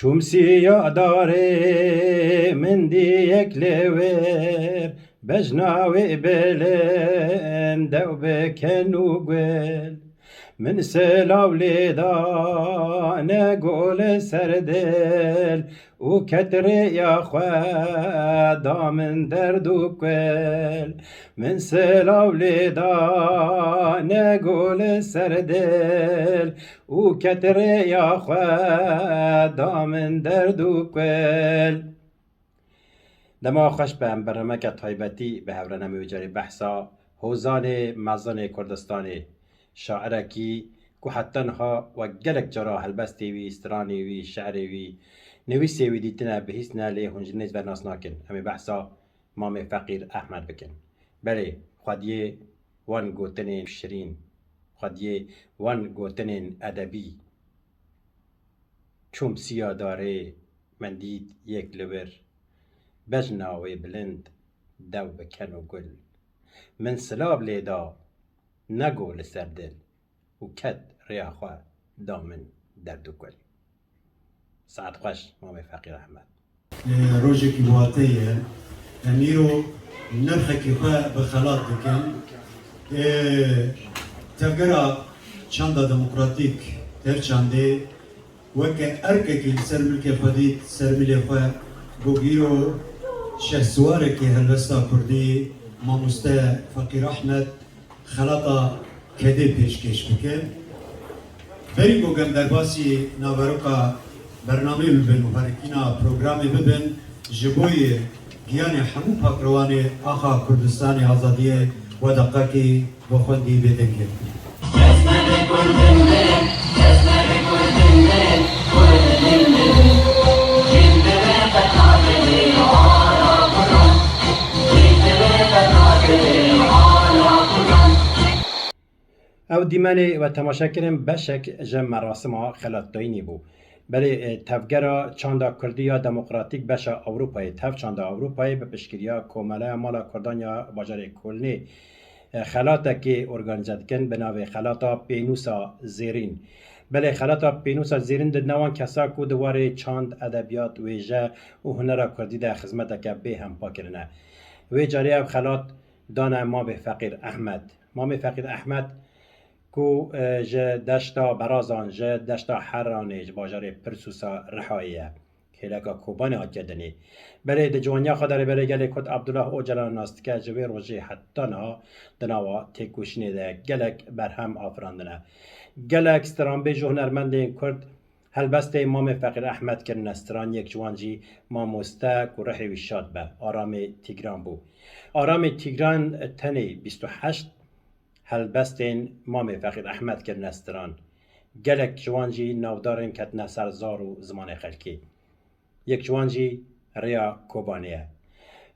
چوم سیاداره من دیک لور بجناوی بلند و بکنو گل من سلاو لیدا نگول سردل و کتر یا خدا من دردو کل من سلاو لیدا نگول سردل و کتر یا خدا من دردو کل دما خوش به برنامه تایبتی به هورنمی و جاری بحثا حوزان مزان کردستانی شاعرکی که حتی ها و گلک جرا هلبستی وی استرانی وی شعری وی نویسی وی دیتنه به هیچ نالی هنجنیز و ناس ناکن همی بحثا مام فقیر احمد بکن بله خودیه وان گوتنین شرین خودیه وان گوتنین ادبی چوم سیا داره من دید یک لور بجناوی بلند دو بکن و گل من سلاب لیدا نگو لسر دل و کد ریاخوا دامن درد و گل ساعت خوش مام فقیر احمد روژه کی بواتیه امیرو نرخه کی خواه بخلات بکن تفگرا چنده دموکراتیک تر چنده وکه ارکه کی سر ملک خودی سر ملک خواه بگیرو شهسواره که هلوستا کردی ماموسته فقیر احمد خلاطا کده پیشکش بکن بریم بگم در باسی ناوروکا برنامه ببین و هرکینا پروگرامی ببین جبوی گیان همو پاکروان آخا کردستان آزادیه و دقاقی بخوندی بدنگه او دیمانی و تماشا کریم بشک جم مراسم ها خلط داینی بو بله تفگرا چاندا کردی یا دموکراتیک بشا اروپای تف چاندا اروپای به پشکریا کومله مالا کردان یا باجار کلنی خلاطه که ارگانیزد کن به ناو خلاطا پینوسا زیرین بله خلاطا پینوسا زیرین دد نوان کسا کو دواره چاند ادبیات ویژه و هنر کردی در خدمت که به هم پا کرنه وی جاری او خلاط دانه مام فقیر احمد مام فقیر احمد کو ج دشتا برازان ج دشتا حرانه ج باجار پرسوسا رحایه هلاکا کوبان آجدنی بله د جوانیا خدای بله گله کد عبدالله اوجلان ناست که جوی روزی حتی نا دنوا تکوشنی ده گلک برهم آفراندنه گلک استرانبه هنرمند کرد هلبست امام فقیر احمد کرن استران یک جوانجی ماموسته که رحوی شاد به آرام تیگران بو آرام تیگران تنی 28 هلبستین مام فقیر احمد کرن استران گلک جوانجی نودارن کت نسر زار و زمان خلکی یک جوانجی ریا کوبانیه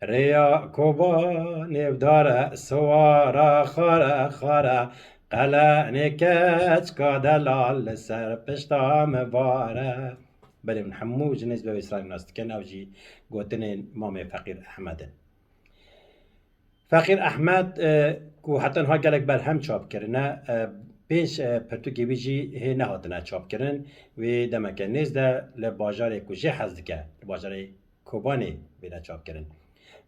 ریا کوبانیه داره سوارا خاره خاره قلع نکچ کادلال سر پشتام واره بله من همو جنیز به اسرائیل ناست کن او جی گوتنین مام فقیر احمده فقیر احمد کو حتی ها گلک بر هم چاپ کرنه پیش پرتوگیوی جی هی نهاتنه چاپ کرن و دمکه نیزده لباجار کجی حزدکه لباجار کوبانی بیده چاپ کرن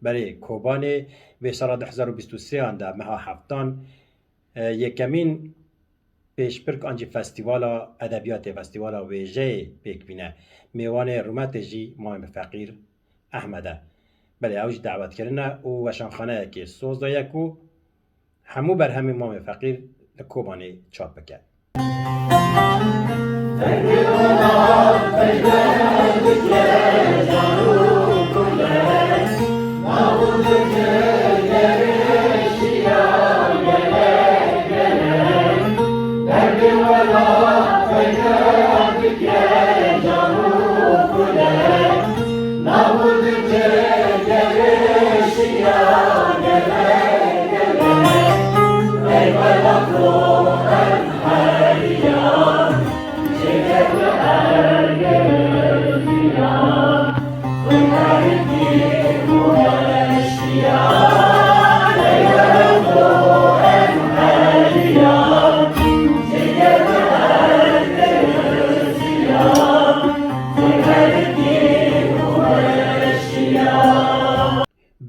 برای کوبانی و سال 2023 آنده مها هفتان یکمین پیش پرک آنجی فستیوال ادبیات فستیوال ویژه پیک بینه میوان رومت جی مام فقیر احمده بله اوج دعوت کرنه و وشانخانه که سوز دایه کو همو بر همین مام فقیر کوبانی چاپ بکرد Derdi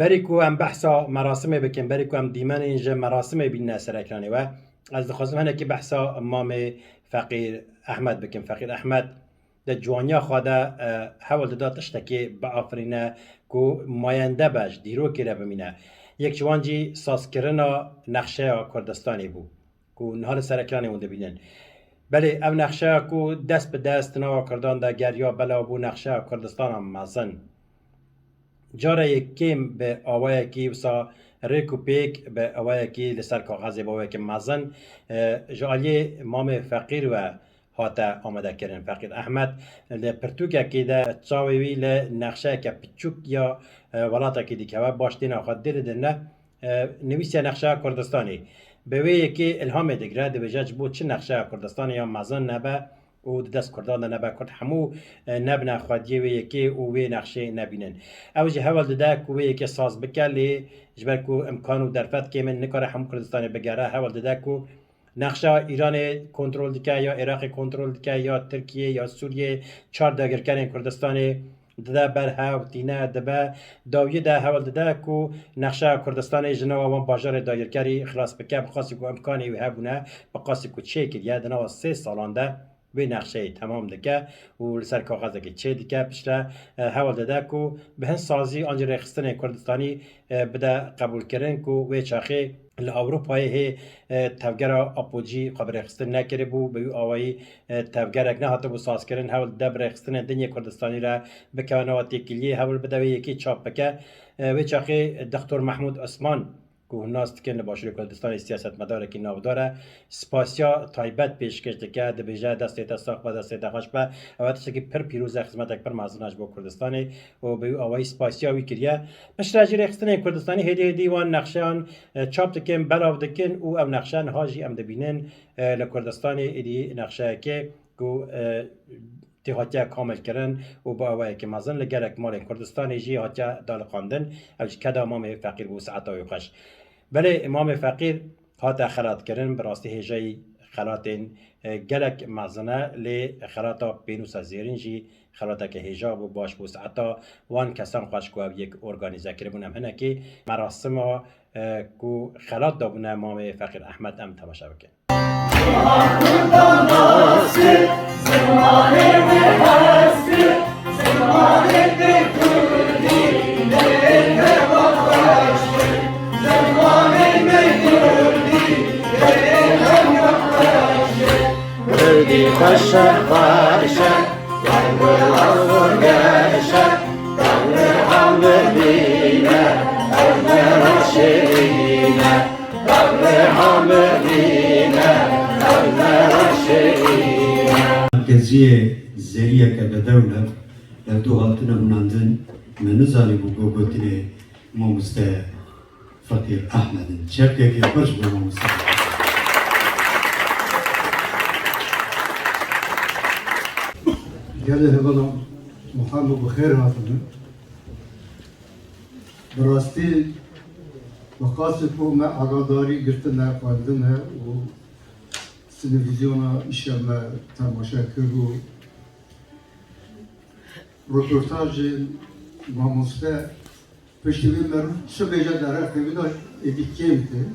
بریکو ام بحثا مراسم بکن بریکو ام دیمن اینجا مراسم بین سرکرانی و از دخواستم هنه که بحثا امام فقیر احمد بکن فقیر احمد ده جوانیا خواده حول داده تشتکی به آفرینه که ماینده باش دیرو که رو بمینه یک جوانجی ساز کرنا نقشه کردستانی بود که نهار سرکرانی مونده بینن بله او نقشه که دست به دست نوا کردان ده گریا بلا بو نقشه کردستان هم مزن جاره یکیم به آوای کی وسا ریکو پیک به آوای کی لسر کاغذ با که مزن جالی مام فقیر و هاتا آمده کردن فقیر احمد لپرتوکا کی ده چاوی وی ل نقشه که پچوک یا ولاتا کی دیگه و باش دینا خود دل دنه نویسی نقشه کردستانی به وی که الهام دیگره ده بجاج بود چه نقشه کردستانی یا مزن نبه و دست کردان نبا کرد همو نبنا خودی وی که او وی نقشه نبینن اوجه حوال داده کو وی که ساز بکلی جبر کو امکانو درفت که من نکاره همو کردستان بگره حوال داده کو نقشه ایران کنترل دیگه یا عراق کنترل دیگه یا ترکیه یا سوریه چهار داگر کردن کردستان داده بر ها و تینه دبه داویه ده حوال داده کو نقشه کردستان جنوا وان باجار دایرکاری خلاص بکه بخاصی کو امکانی و هبونه بقاسی کو چه کریه دنا 3 سالانده به نقشه تمام دکه و سر کاغذ که چه دکه پشت حوال داده کو به هن سازی آنجا رخصتن کردستانی بده قبول کردن کو و چاخه الاوروپایی تفگر اپوجی قبل رخصتن نکرده بو به آوایی تفگرک نه حتی بو ساز کردن حوال ده رخصتن دنیا کردستانی را به کنواتی کلیه حوال بده و یکی چاپ بکه و چاخه دکتر محمود عثمان که ناست که نباشر کردستان سیاست مداره که نوداره سپاسیا تایبت پیشکش دکه ده بیجه دسته تساق و دسته تخش به اواتش که پر پیروز خدمت پر مازناش با کردستانی و به آوای سپاسیا وی کریه مشراجی رخصتن کردستانی هدی دیوان نقشان چاپ دکن بلاو دکن او ام نقشان هاجی ام دبینن لکردستان ایدی نقشه که هاتیا کامل کردن و با اوای که مازن لگرک مال کردستان جی هاتیا دال خواندن اوج کدا امام فقیر بو ساعت و خوش بله امام فقیر هاتا خلات کردن براستی هجای خلاتین گلک مازنه لی خلاتا بینوس زیرین جی خلاتا که هجاب و باش بو ساعتا وان کسان خوش کو یک ارگانیزه کردن هم هنه که مراسم کو خلات دابون امام فقیر احمد ام تماشا بکن مرکزی زریه که به دولت دو هاتون هناندن منزالی بو گوگوتیلی مامسته فقیر احمدن شرکه که خوش بو مامسته گله هبلا محمد بخیر هاتونه براستی مقاصد کو ما آگاداری گرتن نخواندن و تلویزیون ایشم تماشا کرد و رپورتاج ماموسته پشتیوی مرد چه بیجا داره خیلی ادیکیم که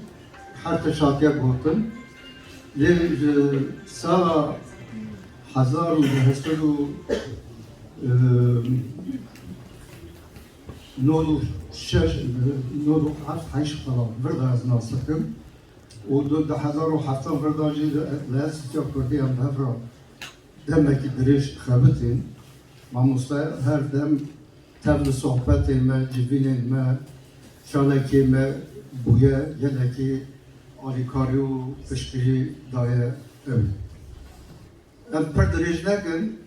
هر تشاتیه بودن سال 1996 falan burada az nasıkım. O da 2007 burada last yok kurdi am havra. Demek ki diriş xabitin. Mamusta her dem tevli sohbeti me, cibinin me, şalaki me, buya, yeleki, alikariyo, pişkiri, daya, öyle. Em per diriş nekin,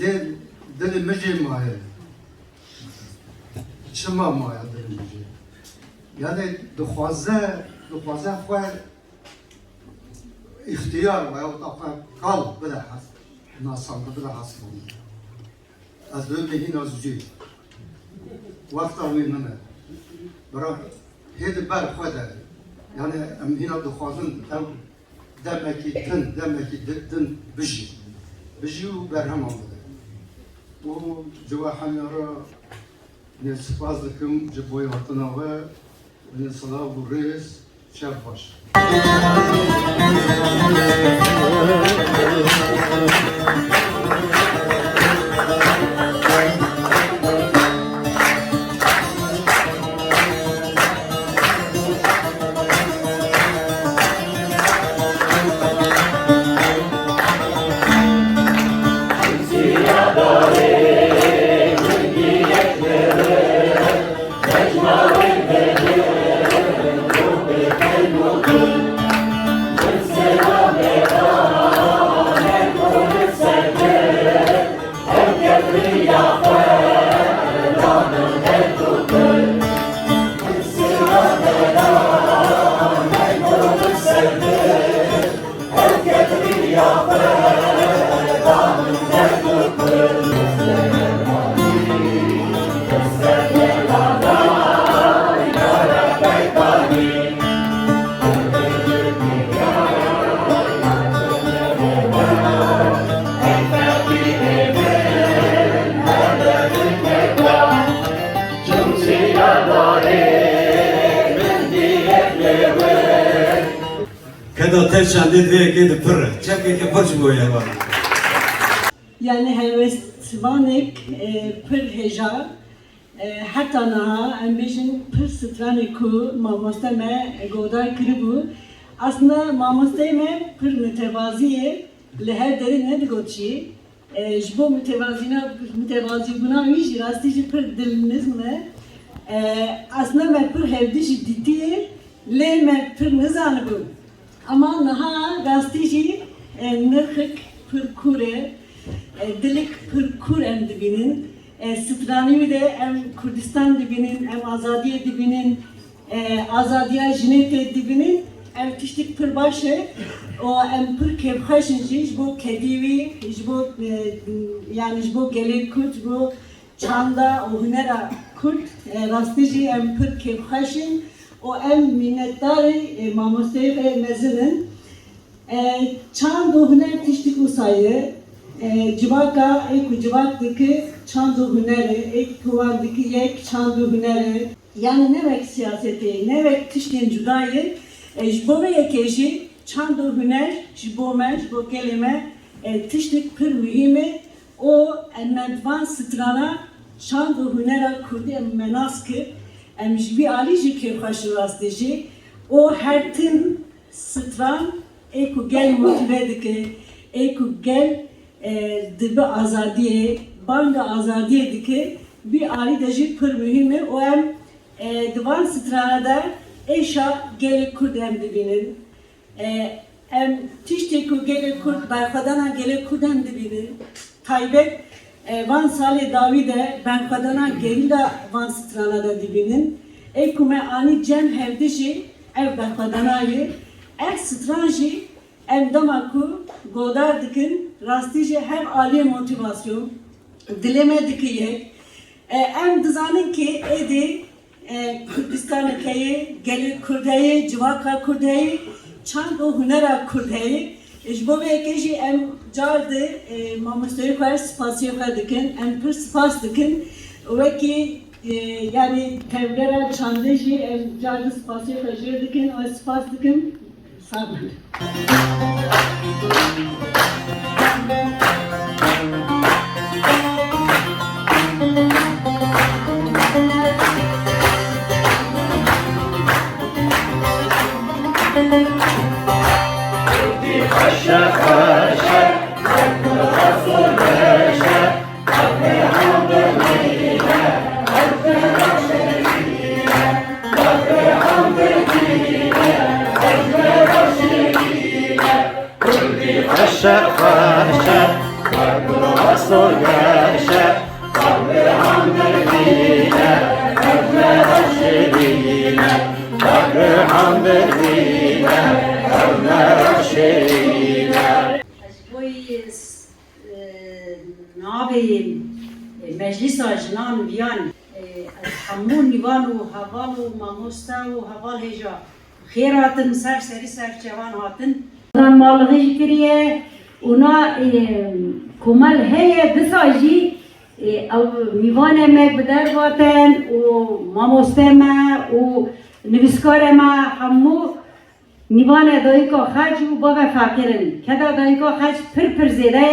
le dili mece maya. چما مایا داریم میشه یعنی دخوازه خواه اختیار و یا دفعه کال بده هست ناسان بده هست بونه از دوی بهین از جی وقت آوی منه برای هید بر خواه داره یعنی ام هینا دخوازن دمکی دن بجی و برهم آمده و جوا همیارا سپاس دکم جبوی وطنا و صلاح و ریس شب باش. Kada terçande diye gidip pırr. Çakı ki boş boya var. Yani hevesvanek pır heja hatta naha ambijin pır strane ku mamoste me godar kribu aslında mamoste me pır mütevaziye leher deri ne digoçi jbo mütevazi buna iş rastiji pır diliniz mi aslında me pır hevdiş ciddiye le me pır nizanı bu ama naha rastiji nırhık pır kure dilik pır kur em dibinin strani de em Kurdistan dibinin em azadiye dibinin azadiya jinete dibinin em tiştik pır başı o em pır kevhaşın jbo kedivi jbo yani jbo gelek kurt jbo çanda o hünera kurt rastiji em pır kevhaşın o em minnettarı mamostey ve mezinin çand o hüner tiştik usayı civaka ek civaktaki çandu hüneri, ek tuvardaki yek çandu hüneri. Yani ne vek siyaseti, ne vek tiştin cudayı, jbo yekeji çandu hüner, jbo mer, jbo kelime tiştik pır mühimi o medvan strana çandu hünera kurdi menaskı jbi alici kevhaşı rasteci o her tim stran eko gel motive dike, eko gel dibe azadiye, banda azadiye dike bir ali deji pır mühimi o em divan stranada eşa gelek kurd em dibinin em tişteku gelek kurd barkadana gelek kurd em dibinin taybet van sale davide barkadana gerila van stranada dibinin ekume ani cem hevdişi ev barkadanayı ek stranji em damaku godar dikin rastije hem aliye motivasyon dileme dikiye em dizanin ki edi Kurdistan keyi geli kurdeyi civaka kurdeyi çand o hünera kurdeyi jbo ve keji em cardı mamustoyu kar spasiyo kar dikin em pır spas dikin ve ki yani tevlera çandeji em cardı spasiyo kar jir dikin o spas dikin sabır. مجلس جنان بیان همون نیوان و حوال و ماموستا و حوال هجا خیر هاتن سر سری سر جوان هاتن مالغی کریه اونا کمال هی بساجی او میوان ما بدر واتن و ماموسته ما و نویسکار ما همو میوان دایکا خرج و بابا فاکرن کدا دایکا خرج پر زیده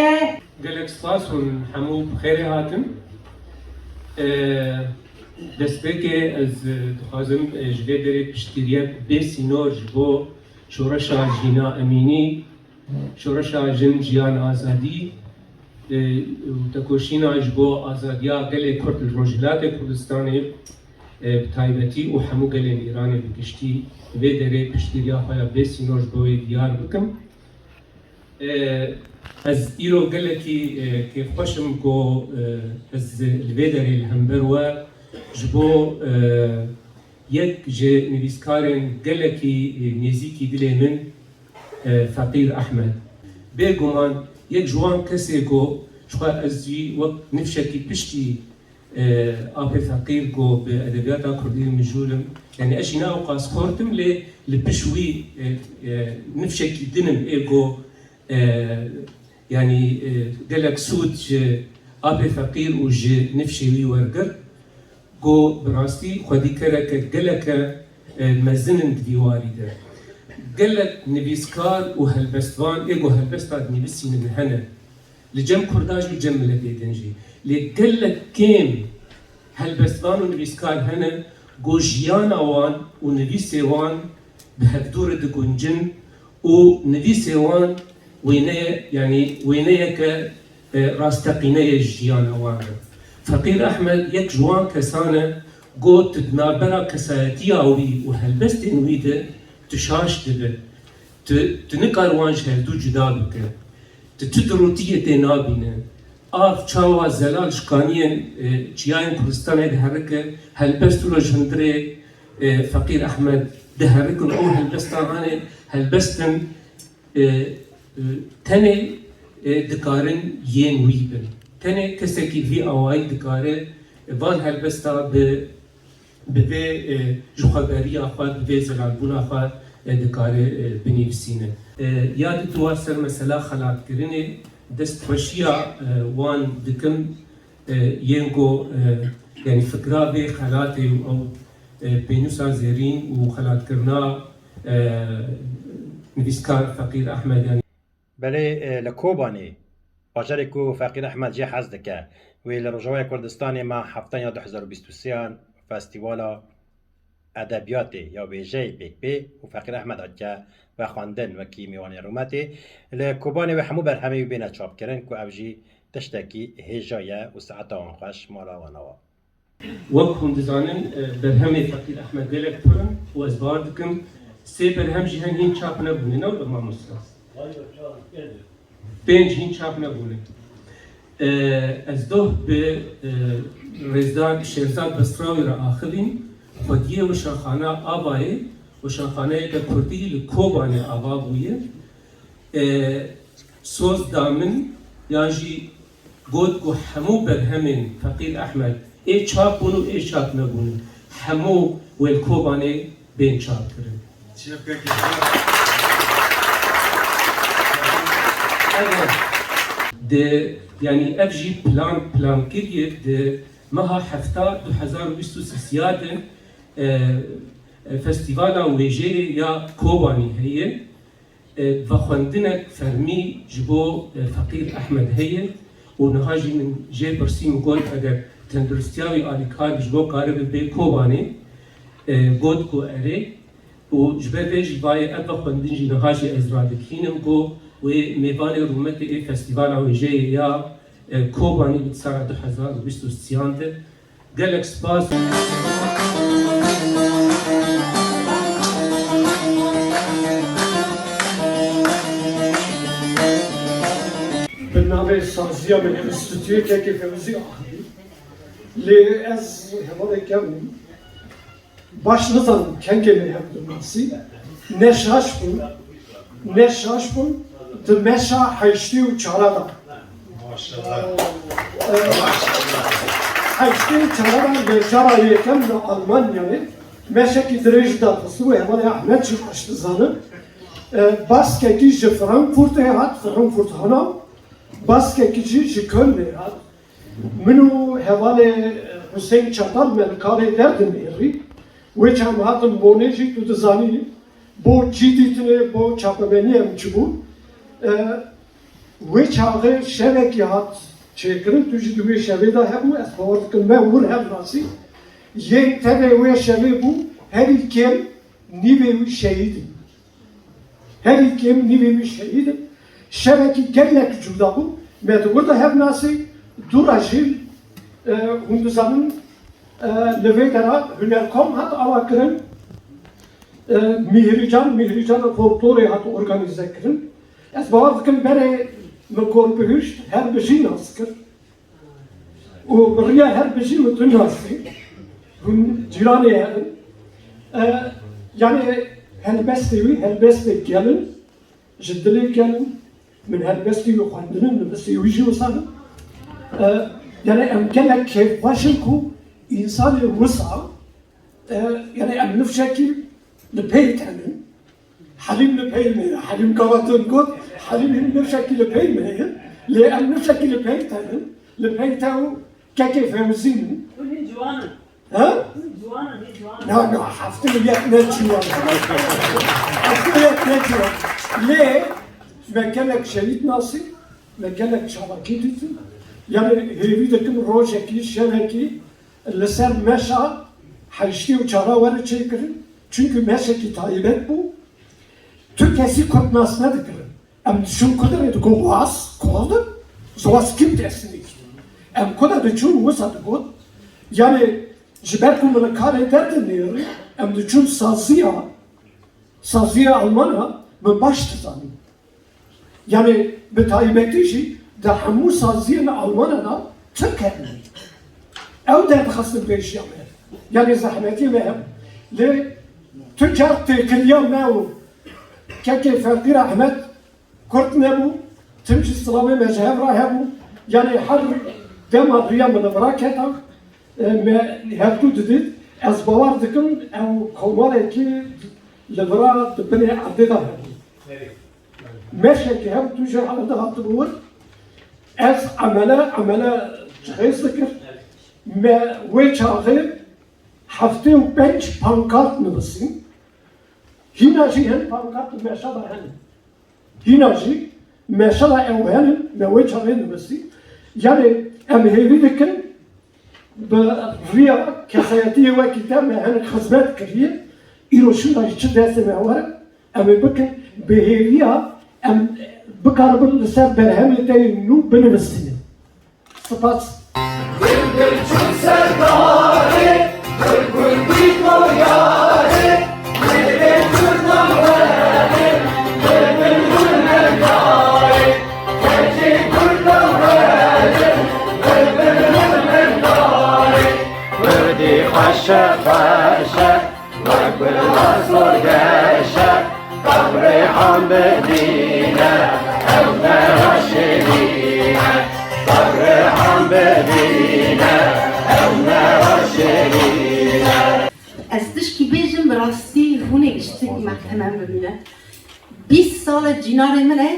قالك سباس ونحمو بخير هاتم دەستپێکێ ئەس دخوازم ji vê derê piştîriya bê sînor ji bo şoreşa jîna emînî, şoreşa jin jiyan azadî û tekoşîna ji bo azadiya gelê Kurd li Rojhilatê Kurdistanê bi taybetî û hemû gelên Îranê bi giştî vê derê piştîriya xwe ya bê sînor ji bo wê diyar bikim. Ez îro gelekî kêfxweşim ku ez li vê derê li hember we ji bo yek ji nivîskarên gelekî nêzîkî dilê min Feqîr Ehmed. Bêguman yek ji wan kesê ku ji xwe ez jî wek nifşekî piştî apê Feqîr ku bi edebiyata Kurdî mijûlim, yani ez jî naeqas xortim lê li piş wî nifşekî dinim ê ku yani gelek sûd ji apê Feqîr û ji nifşê wî wergir ku bi rastî xwedîkereke geleke mezin in di dîwarî de. Gelek nivîskar û helbestvan ê ku helbesta dinivîsînin hene li cem Kurda jî û cem miletê din jî. Lê gelek kêm helbestvan û nivîskar hene ku jiyana wan û nivîsê wan bi hevdûrê diguncin û nivîsê wan wêneye yani wêneyeke rastaqîneyê ji jiyana wan e. Feqîr Ehmed yek ji wan kesan e got tu di navbera kesayetiya wî û helbestên wî de tu şaş dibe. Tu nikar wan ji hevdû cuda bike. Tu di rotiyê tê nabîne. Av çawa zelal ji kaniyên çiyayên Kurdistanê diherike helbest û ji hundirê Feqîr Ehmed diherikin û helbestan hene helbestin tenê dikarin yên wî bin. Tenê kesekî vî awayî dikare van helbesta bi vê ji xweberiya xwe bi vê zelalbûna xwe dikare binivîsîne. Ya dituwa ser mesela xelatkirinê destxweşiya wan dikim yên ku yani fikra vê xelatê û ew pênûsa zêrîn û xelatkirina nivîskar Feqîr Ehmed yani بله لکوبانی باجری کو فقیر احمد جی حز دکه و لرجوای کردستان ما هفته یا 2023 فستیوالا ادبیاتی یا ویژه بیک بی و فقیر احمد آجا و خواندن و کی میوانی رومتی لکوبانی و همو بر همه بینه چاپ کرن که اوجی تشتکی هجایه و ساعت آن خوش مالا و نوا وەک hûn dizanin berhemê Feqîr Ehmed gelek pirin û ez bar dikim sê berhem jî hene hîn çap nebûne ne bi mamosta. 5 hîn çap nebûne. Ez doh bi rêzdar Şêrzad Besrawî re axivîn xwediyê weşanxana Avayê weşanxaneyeke Kurdî li Kobanê ava bûye. Soz da min yan jî got ku hemû berhemên Feqîr Ehmed ê çap bûn û ê çap nebûn. Hemû wêl Kobanê bên çap kirin. De yani ev jî plankiriye de meha hefta 2023 de festîvala wêjeyê ya Kobanî heye ve xwendinek fermî ji bo Feqîr Ehmed heye û niha jî min jê pirsî min got eger tenduristiya wî alîkar ji bo karibe bê Kobanê got ku erê û ji ber vê jî vaye ev ve xwendin jî niha jî ez radikînim ku wê mêvanê rûmetê ê festîvala wêjeyê ya Kobanî li sala 2023 de gelek spas. برنامه سازی من انستیتوی که فوزی آخری لی از همه کم baş nizam kengeleri yaptırması neşaş bu de meşa haşti u çarada haşti çarada ve çara yekem de Almanya'nı meşa ki derejda fısı hemen Ahmet çıkmıştı zanı baskeki ji Frankfurt'a hat Frankfurt hana baskeki ji Köln'e hat منو هوال حسین چطال من کاری دردم ایری و چم هاتم بونیجی تو دزانی بو جدیدنه بو چاپمنی هم چی بود و چاقه شبکی هات چکرم توی دوی شبه دا همو از باورد کن من ور هم راسی یک تبه و شبه بو هری کم نیوی شهیدیم هری کم نیوی شهیدیم شبکی گلک جدا بو مدور da hem nasi durajil hunduzanın levegara hünerkom hat avakırın mihrican folklore hat organize kırın es bağırdıkın bere mekor behüşt her beşi naskır o buraya her beşi mütün nasi hun cirane yani helbeste gelin jiddeli gelin من هالبستي وخاندنن بستي ويجي وصل يعني أمكنك كيف واشنكو إنسان وسع يعني أم نفشكي لبيت عنن حليم لبيت مه حليم كواتن قط حليم نفشكي لبيت مه لأم نفشكي لبيت عنن لبيت أو كيف فهمزين جوانا ها جوانا لا حفتي يا نتشوا حفتي يا نتشوا ليه مكانك شهيد ناصر مكانك شبكيتي يعني هيفيدكم روجكي شبكي اللي صار مشى حيشتي وشارا ورا çekirin çünkü meşeki tayyibet bu Türkiye'si kod nasıl nedir? Am düşün kadar edu was koldu sowas gibt es nicht am kadar düşün was hat god yani jiberkum bana kare derdi ne am düşün sazia Almanya mı baştı zanım yani betaybeti şey da hamu saziyene Almanya'da Türkiye'nin. Ev de khasım beş yapar. Yani zahmeti mehem. Le tüccar tekliya mehu. Keke fakir Ahmet kurt nebu. Tümcü İslami mezheb rahebu. Yani her dema riyamını bıraketak. Heptu dedit. Ez bavardıkın ev komaleki levra dıbine adeda hebu. ماشي هم توجه على ضغط الور از عملا جهاز ذكر ما ويش غير حفتي وبنش بانكارت نبسين هنا جي هن بانكارت ما شاء الله هن هنا جي ما شاء الله او هن ما ويش غير نبسين يعني ام هيفي ذكر بريا كسياتية وكتاب ما هن خزمات كريه إيروشنا يشد هسه معورة ام بكن بهيفيا ام بقرب لسر برهمتي نو بنفسين سباس خشة وقبل الأصل قشة طريحهم بدينا أونا وشرينا طريحهم بدينا أونا وشرينا استشكي بيجم براستي هوني اشتكي محكمة ببينه 20 سال جناري منه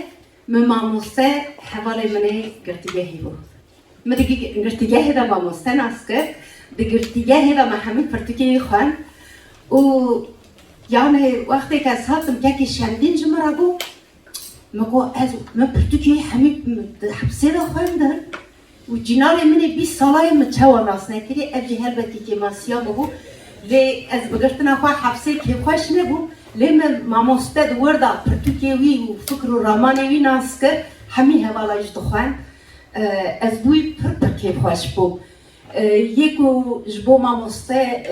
من ماموسته حوالي منه قرتيجاهي بود مدقي قرتيجاهي ده ماموسته ناسكر ده قرتيجاهي ده محمد فرتكي خوان و يعني وقتی که از هاتم که شندین جمعه بو مگو از من پرتوکی حمید حبسه را خواهیم دار و جناری منی 20 سالای متشوه راست نکری افجی هر بکی که ماسیا بو لی از بگرتنا خواه حبسه که خوش نبو لی من ماموسته دور دا پرتوکی وی و فکر و رامانی وی ناس که همی هوالایش دخوان از بوی پر که خوش بو یکو جبو ماموسته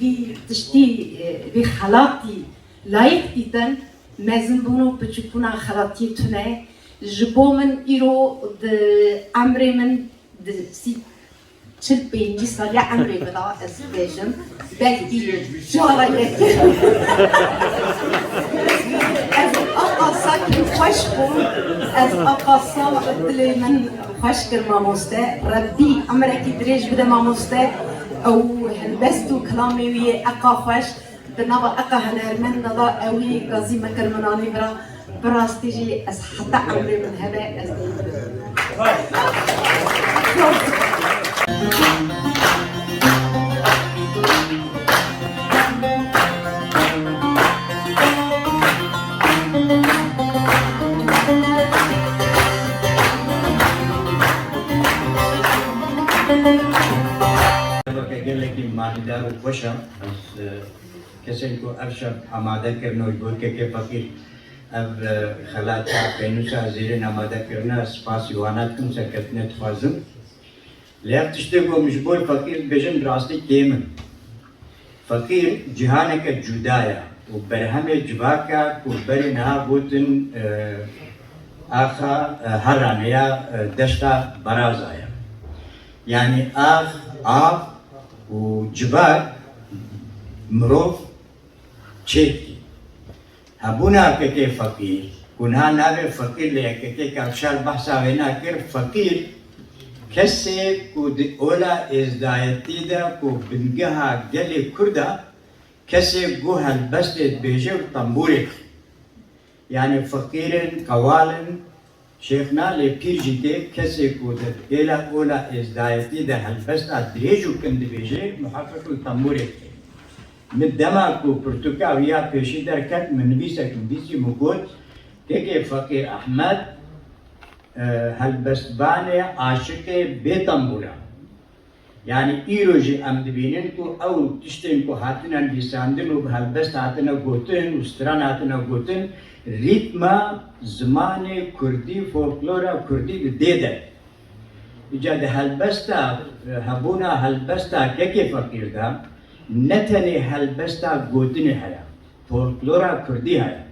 وی تشتی وی خلاتی لایق دیدن مزن بونو بچکونا خلاتی تونه جبو من ایرو د عمری من د سی چل پینجی سالی عمری بدا از بیجم بلکی جالا یکی از آقاسا که خوش بون از آقاسا دلی من خوش کر ماموسته ربی عمره کی دریج بده ماموسته او هلبستو كلامي ويا اقا خوش بنابا اقا هنرمن نضا اوي غازي مكر مناني برا براستيجي اس حتى عمري من هذا از قال لك ما دار وشم بس كسر کو ارشب آماده کرنا و بود که فقیر اب خلات پینوسا زیر آماده کرنا سپاس یوانات کن سکت نت خازم لیفت تشته کو مشبوه فقیر بجن راستی کیم فقیر جهان که جدایا و برهم جواکا کو بری نها بودن آخا هران یا دشتا براز آیا يعني آف وجبال مروف تشيكي هبونا كي فقير كنا نابي فقير ليك كي كارشال بحثا وينا كير فقير كسي كود أولا إزدايتي دا كو بنجها جلي كردا كسي جوها البسط بيجي طنبورك يعني فقير قوالن شيخنا لبيرجي كسي كود إلى أولا إزدايتي ده هالبس أدريجو كند بيجي محقق التموري من دماغو برتقاليا بيشي دركت من بيسك بيسي مقود كي فقير أحمد هالبس باني عاشق بيتمورا يعني إيروجي أمدبينكو أو تشتنكو هاتنا بيساندنو بهالبس هاتنا قوتن وستران هاتنا قوتن ريتما زمان كردي فولكلورا كردي ديدا إجاد هالبستا هبونا هالبستا كيكي فقير دا نتني هالبستا قوتني هيا فولكلورا كردي هيا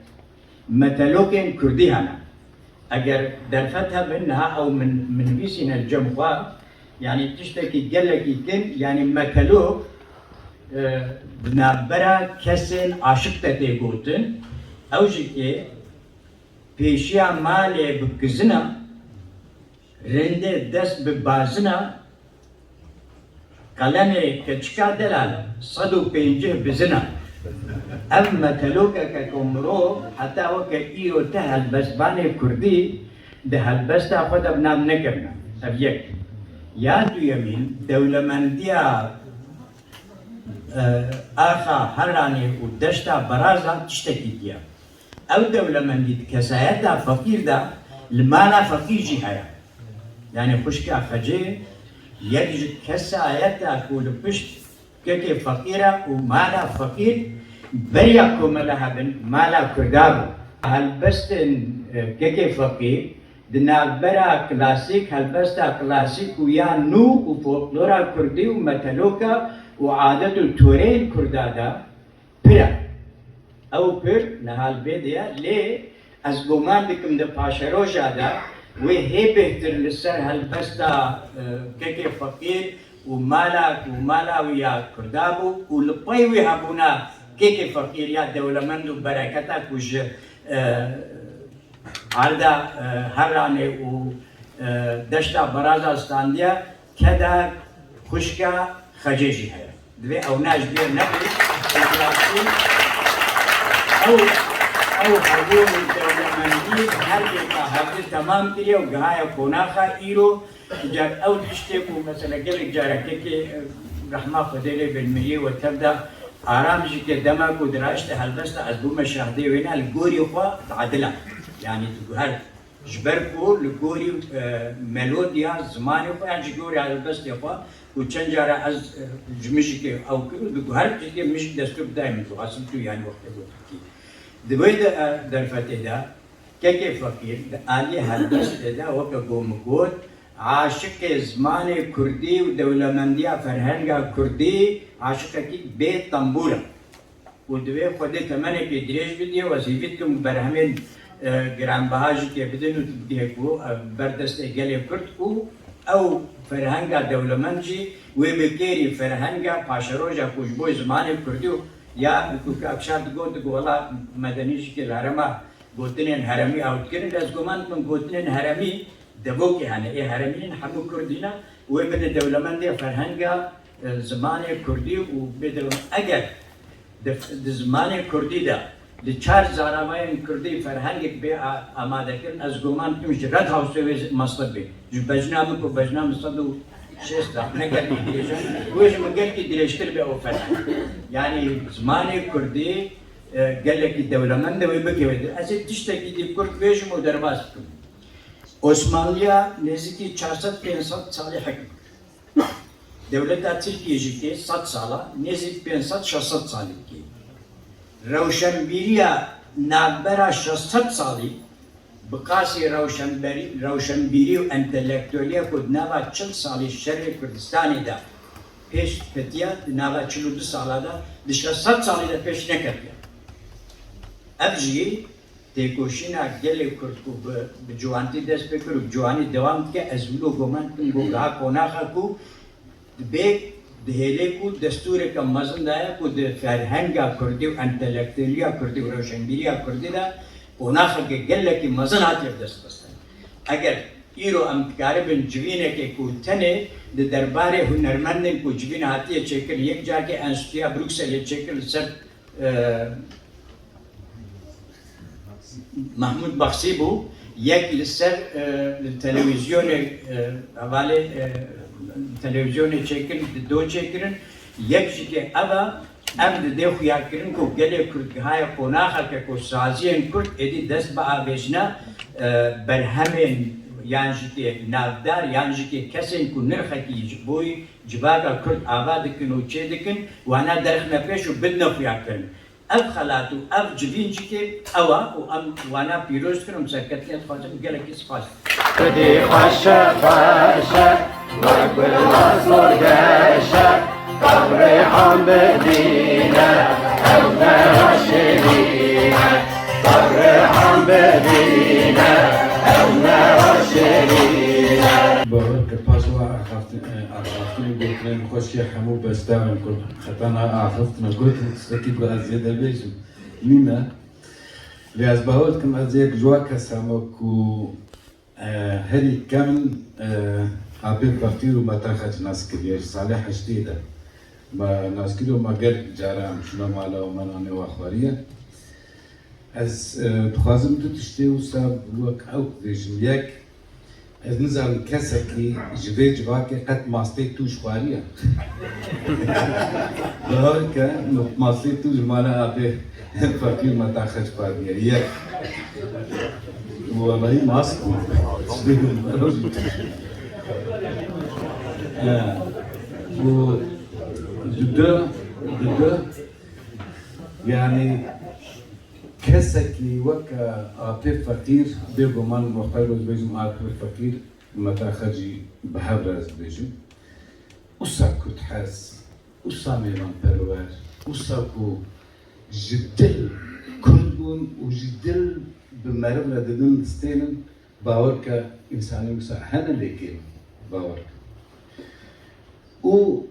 متلوكين كردي هنا أجر درفتها منها أو من بيسنا الجمخوا يعني تشتكي جلكي كن يعني متلوك بنابرا كسن عاشق تتي قوتن أو شيء پیشیا مالی بکزنا رنده دست ببازنا کلمه کچکا دلال 150 بزنا اما تلوکا کمرو حتی وکا ایرو ته هالبسبان کردی ده هالبستا خود ابنام نکرنا اب یک یا دو یمین دولمندیا آخا هرانی و دشتا برازا تشتکی دیا أو دولة من دي كسايتها فقير ده المالا فقير جي هيا يعني خشكا خجي يجي كسايتها كول بشت كي فقيرة ومالا فقير بريا كملها بن مالا كردابو هالبستن كي فقير دنا برا كلاسيك هالبستا كلاسيك ويا نو وفولكلورا كردي ومتلوكا وعادة التورين كردادا برا او پر نهال بدیا لی از گمان بکم ده پاشروشا دا و هی بهتر لسر هالبستا كي فقير ومالا ويا كردابو ولباي ويهابونا كي فقير يا دولمندو بركتا كوج عردا هراني و دشتا برازا استانديا كدا خشكا خجيجي هيا دوي او ناش بير نبي او حضور الدولمندی هر جا هر تمام کریه و گهای کناخا ایرو جات او تشتكو مثلا قبل جارك كي رحمة خديلي بالمية وتبدا آرام جي دمك ودراشت هالبست أزبو مشاهدة وين الجوري خوا تعدلا يعني تقول جبركو الجوري ميلوديا زماني خوا يعني جوري هالبست خوا وچند جارا از جمشي او كل هر چیزی مش دستور دائم تو اصل تو يعني وقت بود دوید در فتدا که فقیر علی هالبست دا وقت قوم قود عاشق زمان كردي ودولمندية فرهنگا كردي عاشق كي بيت طنبورة ودوي خودي تمنى كي دريج بدي وظيفتكم برهمين جرام بهاجي كي بدن وتديكو بردست اجالي كردكو او فرهنگا دولمندي وبكيري فرهنگا باشروجا كوجبو زمان كردي يا كابشات قلت والله مدنيش كي الهرمه قلتلين هرمي او تكرن از گمان من قلتلين هرمي دبوكي هنا إيه هرمين حمو كردينا وبدأ دولمندية فرهنجا زمان كردي وبدأ أجر زمان كردي ده لچار زارامای کردی فرهنگی به آماده کردن از گمان توش رد هاوسوی مصلب بی جو بجنام کو بجنام صدو شست نگردی دیشان ویش مگردی دیشتر به اوفر یعنی زمان کردی گله کی دولمند و بگوید از تشتکی دی کرد ویش مو درباس کن Osmanlı'ya neziki 400-500 salı hakim. Devlet Türkiye jiki 100 sala, nezik 500-600 salı ki. Ravşenbiriya nabera 600 salı, bıkası Ravşenbiri ve entelektüeliye kud nava 40 salı Şerri Kürdistan'da peş ketiya, nava 42 salada, 600 salı da peş ne ketiya. Evciyi تکوشینا گلی کرد کو به جوانی دست بکرد جوانی دوام که از ولو گمان کن گو گاه کناخه کو بیک دهیله کو دستور که مزن دایا کو د فرهنگا کردی و انتلکتولیا کردی و روشنبیریا کردی دا کناخه که گله کی مزن آتیف دست بستن اگر ایرو امتکاری بین جوینه که کو تنه د درباره هنرمندن کو جوین آتیه چکل یک جا که انستیا بروکسل چکل سر محمود بخشی بو یک لسر تلویزیون حواله تلویزیون چکن دو چکن یک چیکه اوا ام ده خویا کردن کو گله کردهای قناخه که کو سازین کرد ادی دست با آویزنا برهمن یعنی که نافدار یعنی که کسی کو نرخه کی بوی جباگا کرد آباد کن و چه دکن و انا درخ نپیش و بد نخویا کردن اف خلاتو اف جبین چیکه اوا و ام وانا پیروز کنم سرکتیت خواستم گله کسی خواست بدي خشة خشة وقبل مصر قشة قبري حم بدينة أونا وشرينة قبري حم بدينة أونا وشرينة باور که پاسوا آخفتن گفتن خوشی همو بستم کن خطانا آخفتن گفتن سکی با ازیده بیشم نیمه لیاز باور کم از یک جوا کسامو کو هری کامل آبی فقیر و متاخج ناس کریه صالح شدیده ما ناس کریو مگر جارم شنو مالا و منانه و اخباریه از بخوازم تو تشتی و ساب وک او بیشم یک از نزال کسکی جوی جواکی قد ماستی توش خواریه ظاهر که ماستی توش مالا آبی فقیر متاخج خواریه یک والله ماسك و جدا يعني كسكي وكا عاطف فقير بيجو من مختلف بيجو عاطف فقير متى خرجي بحبرز بيجو وصا كنت حاس وصا ميلان بروار وصا كو جدل كلهم وجدل بمرب لددن دستينن باور که انسانی مسا هنه لیکن باور او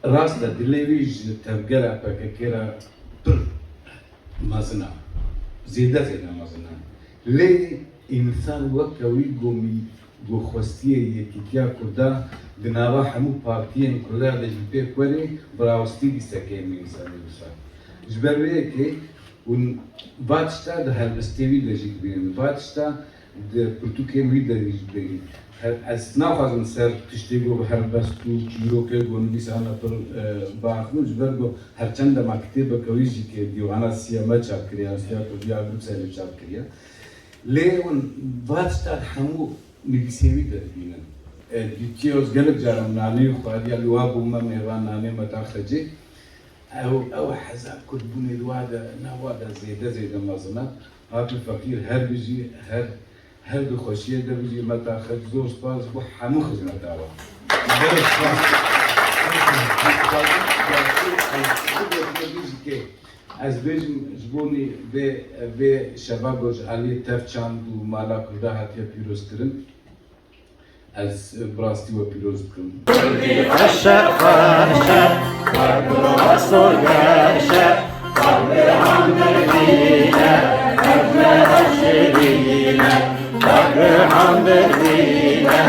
راست ده دلیویج تفگره پاکیرا پر مازنا زیده مازنا لی انسان وکوی گومی گو خوستیه یکی کیا کرده دناوا همو پارتیان کرده دجبه کوری براوستی دیسته می انسانی مسا جبرویه که un batsta de halbestevi lejik bin batsta de português lideriz bin as nafazın ser tiştigo halbestu çiroke gondisana per bahnu jbergo her çanda maktebe kaviji ke divana siyama çakriya siyako diagrum sele çakriya le un batsta hamu nigsevi de binen ditios gelek jaram nani khadiya luabu ma mevan nani matakhji أو حزب كل بني الوعدة نوعدة زيادة مازنا هاك الفقير هر بيجي هر بخوشية ده بيجي متى خد زور سباز وحمو خزنا دعوة. از بیشم زبونی به شبابش علی تفچند و مالا کرده هاتیه پیروز کردن. از براستی و پیروز بکن. خشة خشة قبل مصر قشة قبل حم بدينة أبنى الشرينة قبل حم بدينة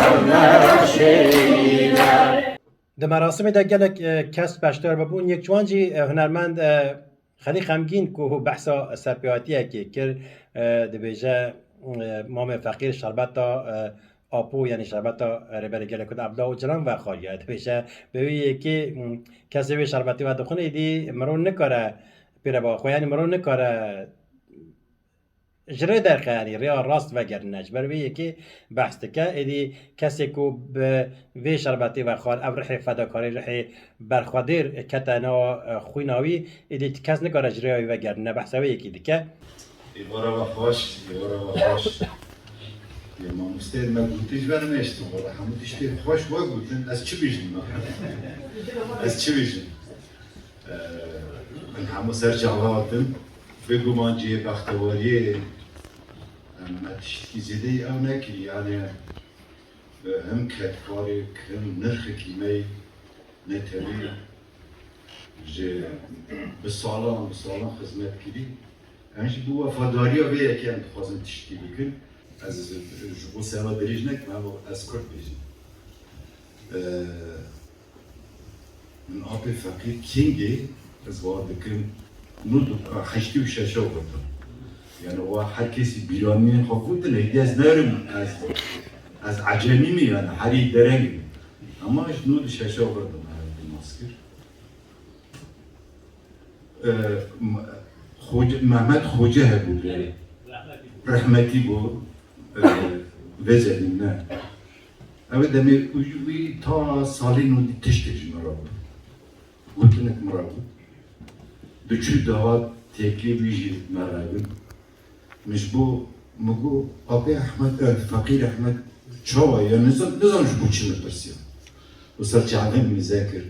أبنى الشرينة د مراسم د گلک کس بشتر ببون یک جوانجی هنرمند خیلی غمگین که بحثا سرپیاتیه که کرد دبیجه مام فقیر شربتا آپو یعنی شربتا ربر گله کد عبدا و جلان و خواهیه دبیجه بویه که کسی به شربتی و دخونه دی مرون نکاره پیره با خو یعنی مرون نکاره جره در خیانی ریا راست و گرنج برویه که بحث که ایدی کسی که به وی شربتی و خال او رحی فداکاری رحی برخوادیر کتنا خویناوی ایدی کس نکاره جریایی و گرنه بحثوی یکی دیگه ایوارا و خوش یه ما مستید ما گوتیش برمیشتم ولی همه تشتی خوش با گوتن از چی بیشتم من همه سر جوابتم بگو من جه بختواریه ما تشتی زیده او نکی یعنی هم کتکاری هم نرخ کیمی نتری جه بسالان خدمت کردی همیشه دو وفاداری ها بیه که انتخوازم تشتی بکن از جبو سیما بریج نک من از کرد بیجم من آبی فقیر کینگی از وارد کن نود خشتی و ششه بردم یعنی و هر کسی بیرانی خوبوده نیدی از نرم از عجمی می یعنی هری درنگی اما اش نود ششه بردم ماسکر محمد خوجه بود رحمتی بود وزنیم نه اوه دمی وی تا سالی نودی تشتیج مرا بود گوتنک مرا بود دوچو دوا تکلی بیجی مرا بود مجبو مگو آبی احمد فقیر احمد چاوا یا نزانش بو چی مترسیم و سرچه میذکر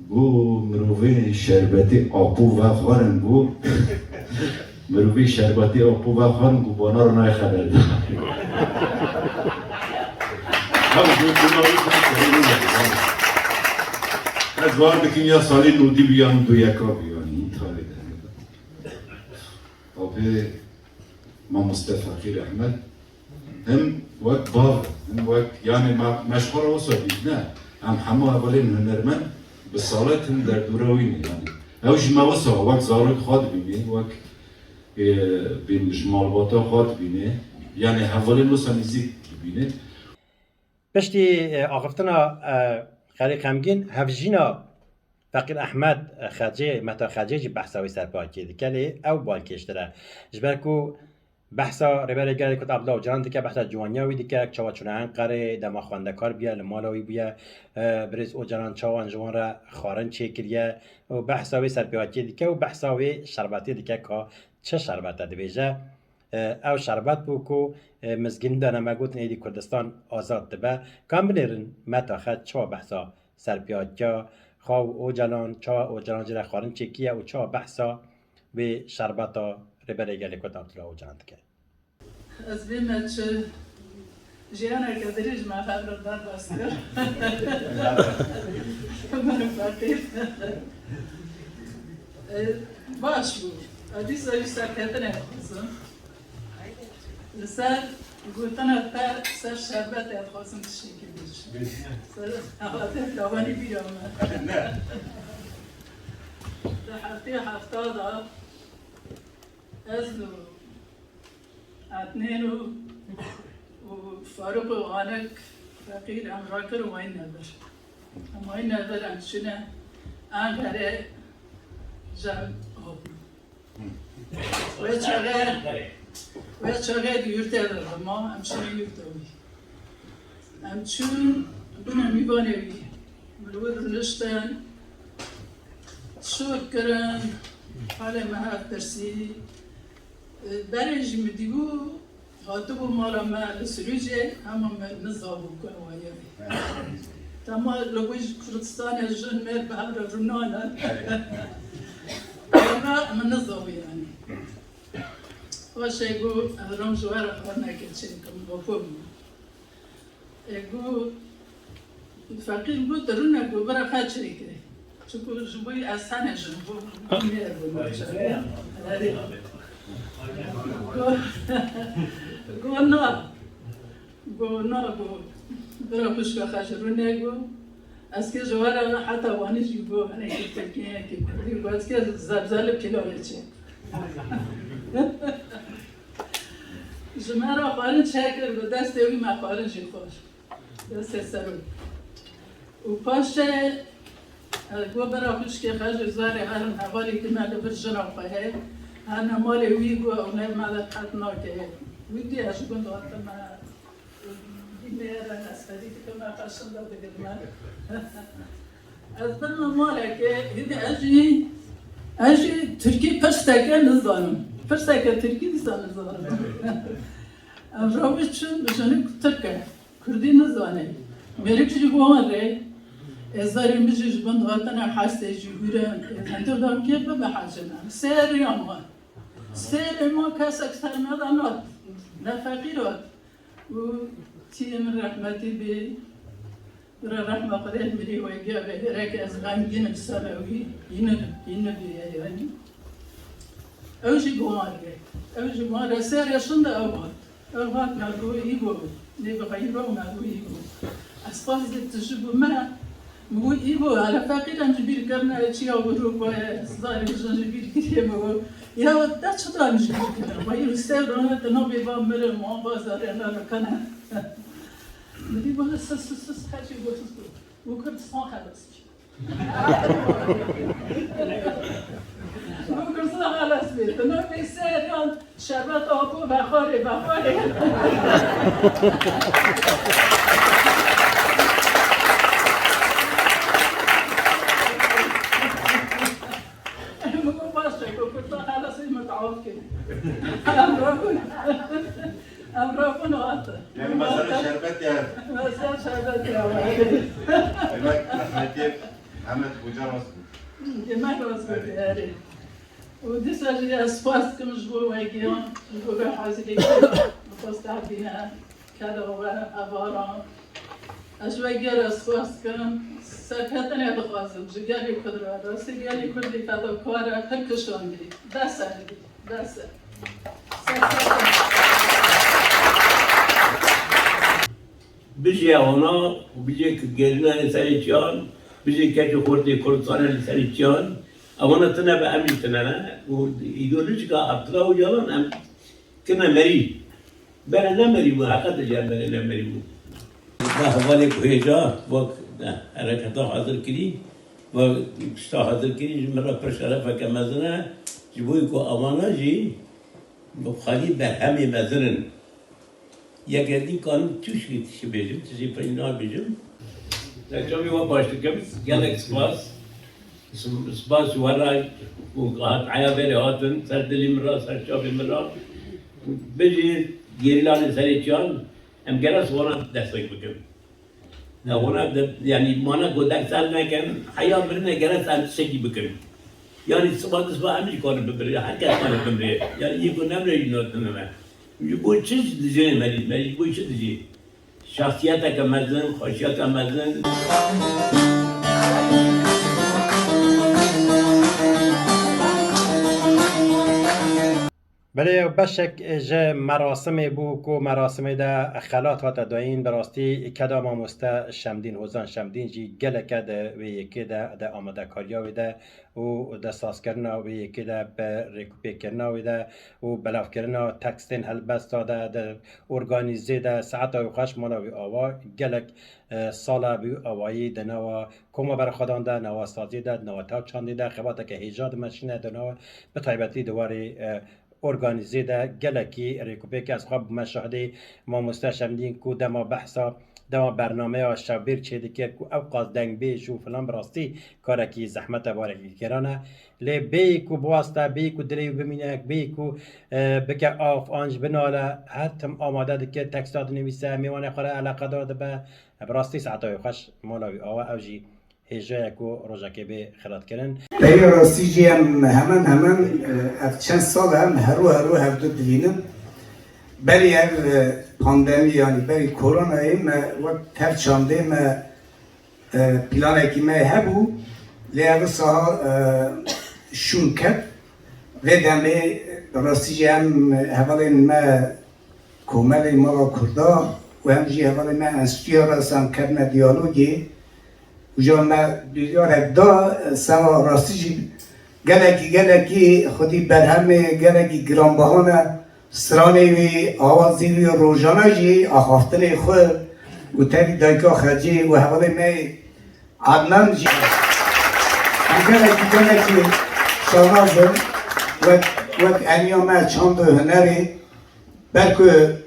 بو مروی شربتی آبو و خوارن بو مروی شربتی آبو و خوارن بو بانا رو نای خبر دارم از وار بکن یا سالی نودی بیان دو یکا بیان این تالی دارم آبی ما مصطفى فقیر احمد هم وقت باغ هم وقت يعني مشغول وصل نه هم همه اولین هنرمند به سالت هم در دوراوینه یعنی اوش ما وصل وقت زارک خود بینه وقت بین جمالواتا خود بینه یعنی اولین وصل نزدیک بینه پشتی آقفتنا خیلی غمگین هفجینا فقیر احمد خرجه متا خرجه جی بحثاوی سرپاکی دیگه او بالکشتره جبرکو بحثا ربر گره کت عبدالله و جان دیگه بحثا جوانیاوی دیگه چاوا چونه قره دما خواندکار بیا لمالاوی بیا برز او جان چاوان جوان را خارن چه کریه و بحثاوی سرپیاتی دیگه و بحثاوی شربتی دیگه که چه شربت دیجه او شربت بو کو مزگین دانه مگوت نیدی کردستان آزاد دبه کام بنیرن متا خد چوا بحثا سرپیاتی خواو او جلان چوا او جلان جره خارن چه کیه و چوا بحثا به شربتا ربر گره کت عبدالله و جان دیگه از بیم چه جیان که دریج ما خبر دار باستر من فقیر باش بود ادی سوی سرکتن خواستم لسر گوتن تا سر شربت خواستم تشکی بیش سر حالت دوانی بیام در هفته دا از عدنان و فاروق و آنک فقیر امراکر و این ندار اما این ندار انشونه انگره جمع آبی و چاقه یورته دارم ما همشونه یورته بی همچون میبانه بی ملود نشتن شور کرن حال محب ترسی برنج مدیبو هاتبو مالا ما لسلوجه اما ما نزابو کن وایبی تما لگوش کردستان جن مر بحر رونانا اما نزابو يعني واش يقول هرم جوار خورنا كتشين كم بفهم يقول فقير قلت ترونا برا خاد شريكه شكو جبوي أسانة جنبو قلنا برا مشكا خاشرونه قو از که جوارا حتی وانی جیبو هنه که ترکیه که کردی و از که زبزال کلاله چه جمعه خارن شکر به دست اوی ما خارن جی خوش دست سرو و پاشه گو برا خوش که خرج زاره هرن حوالی که مال برجنا خواهد هرن مال وی گو اونه مال حتنا که ویدی اشکون دوات ما دیمیرن از خدید که ما خشن داده گرمه از برنا ماله که هیدی اجی ترکی پشتکه نزدانم پشتکه ترکی نزدانم راوی چون بجانه ترکه کردی نزدانه میره که جوان ره ازاری میشه جبند هاتن حاسه جوره انتو دام که به حاجنا سری ما کس اکثر مدانات نه فقیرات و تیم رحمتی به برا رحمه خدایت میری و اگه به هرک از غمگین بساموی اینه بیه یعنی اوجی گواره سری شنده اوقات نگو ایگو نه بخیر رو نگو ایگو اسپاس تجربه مو ایگو على فقیرم جبیر کرنا چی آورو با زاری بجن جبیر کریه مو یا دا چطور میشه کنه با این سر رانه تنابی با مره ما بازاره نکنه مدی با سس خاطی گوتس و کردستان خلاص و کردستان خلاص بید تنابی سریان شربت آبو بخاره امرافون آتا يعني مثلا شربت يا مثلا شربت يا المك رحمتي محمد بوجار ما راسك يا ودي ساجي اسفاس كم جبور ويجيون جبور حاسي مستعدين كذا وابارا اشوي غير اسفاس كم سكتني بخازم جيالي قدره راسي جالي كردي كذا كوارا كركشوندي داسه بيجي هنا وبيجي كجيرنا لساليتيان بيجي كاتو خورتي كورتانا لساليتيان أونا تنا بأمي تنا ويدوريش كا أبتلا وجالان أم كنا مري بنا لا مري مو حقا جال بنا لا مري مو ده حوالي كهجا وق أنا كتا حاضر كري وكشتا حاضر كري مرة برشارة كمزنا جبوي كو أمانا جي بخالي برهمي مزنن یا گردی کانون توش گیتیشی بیجم تیزی پایینا بیجم. نکجامی و باشتکم گلک سپاس ورای و هات عیابری هاتن سر دلی مرا سر چابی مرا بیجی گریلان سریچان ام گرس وانا دستک بکم. نه وانا یعنی مانا گودک سال نکن حیا برنه گرس ام سگی بکم. یعنی سپاس همیشه کارم ببری هر کس کارم ببری یعنی یه کنم نمی‌نوت نمه. Bu çiz diyeceğim mecbur bu çiz diyeceğim. Şahsiyete kemezin, hoşiyete kemezin. بله بشک جه مراسمی بو کو مراسمی ده خلات هات داین براستی کدا ماموسته شمدین هوزان شمدین جی گله کده و یکی ده آماده کاریاوی ده و دستاس کرنا و یکی ده به ریکوپی کرنا و ده و بلاف کرنا تکستین هلبستا ده ارگانیزه ده ساعت و خش مالا و آوا گلک سالا بی آوایی ده نوا کما بر خودان ده نوا سازی ده نوا تاک چاندی ده خباته که هیجاد مشینه ده نوا به طایبتی دواری ارگانیزه ده گلکی ریکوپی که از خواب مشاهده ما مستشمدین کو دما بحثا دما برنامه ها شبیر چه دیگه کو اوقاز دنگ بیش و فلان براستی کارکی زحمت بارکی کرانه لی بی کو بواسطه بی کو دلیو بمینه بی کو بکه آف آنج بناله حتم آماده دیگه تکستاد نویسه میوانه خوره علاقه داده به براستی ساعتای خوش مالاوی آوه اوجی هجای کو روزاکی به خلات کردن. برای راستی جیم همان از چند سال هم هرو هفته دیدیم. برای پاندمی یعنی برای کرونا ما وقت هر چنده ما پلانه که ما هبو لیاقت سها شون کرد و دمی راستی جیم حوالی ما کومل ما کردا و همچنین حوالی ما انستیار رسم کردن دیالوگی و جا ما بیاره دا سوا راستی جی گلکی خودی برهمه گلکی گرانبهانه سرانه وی آوازی وی روزانه جی آخافتن خود و تری دایکا خجی و حوالی می عدنان جی گلکی شانازم و انیامه چند هنری بلکه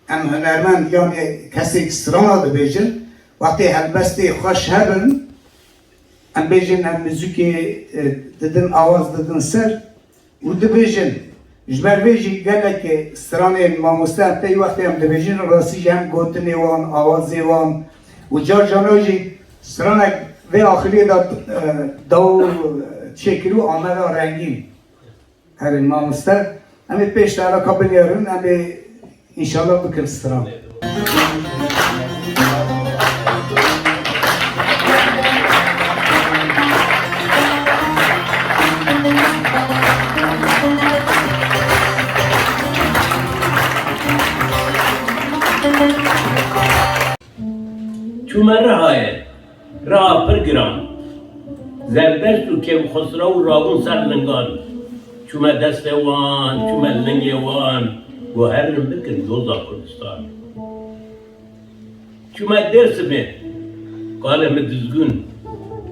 ام هنرمند یعنی کسی سرانه دو بیجن وقتی هلبستی خوش هبن ام بیجن ام موزیکی ددن آواز ددن سر و دو بیجن جبر بیجی گله که سرانه ماموسته تی وقتی ام دو بیجن راستی هم گوتنی وان آوازی وان و جار جانوجی سرانه و آخری دو چکرو آمده رنگین هر ماموسته امی پیش دارا کابل یارون امی انشالله بکر سرانه چومه راه پر گران زردشت و که خسرو و راغون سر لنگان چومه دست وان چومه لنگ وان و هر بکن دوزا کردستان چومه درس می قالم دزگون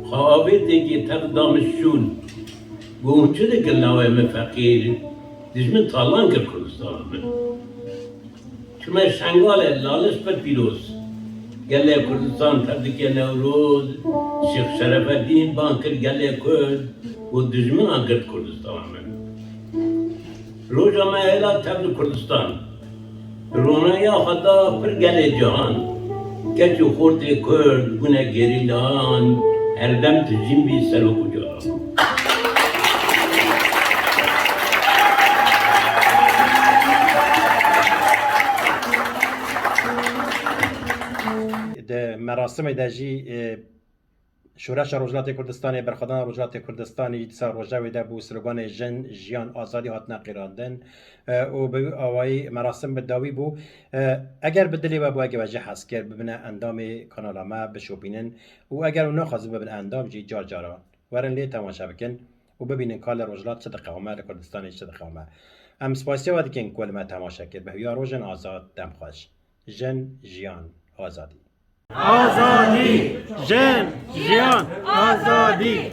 خوابه دیگه تق دامشون و اونچه دیگه نوه فقیر دجمن تالان کر کردستان من چومه شنگال لالش پر پیروز گله کردستان تردکی نوروز شیخ شرف الدین بانکر گله کرد و دجمن آنکرد کردستان من روزا مهلا تبل کردستان رونایا خدا پر گله جهان کچو خورت کرد گونه گریلان هر دم تجیم بی سر و کجا مراسم دجی شورش روجلات کردستان برخدان روجلات کردستانی دیسا روجا ویده بو سلوگان جن جیان آزادی هات نقیراندن و به آوای مراسم بداوی بو اگر بدلی و بو اگه وجه حس کرد ببینه اندام کانال ما بشوپینن و اگر اونا خواست ببینه اندام جی جار جارا ورن لی تماشا بکن و ببینن کال روجلات چه دقیقه کردستانی چه دقیقه ام سپاسی وادی که کل ما تماشا کرد به هیا روژن آزاد دم خوش جن جیان آزادی آزادی جن جیان آزادی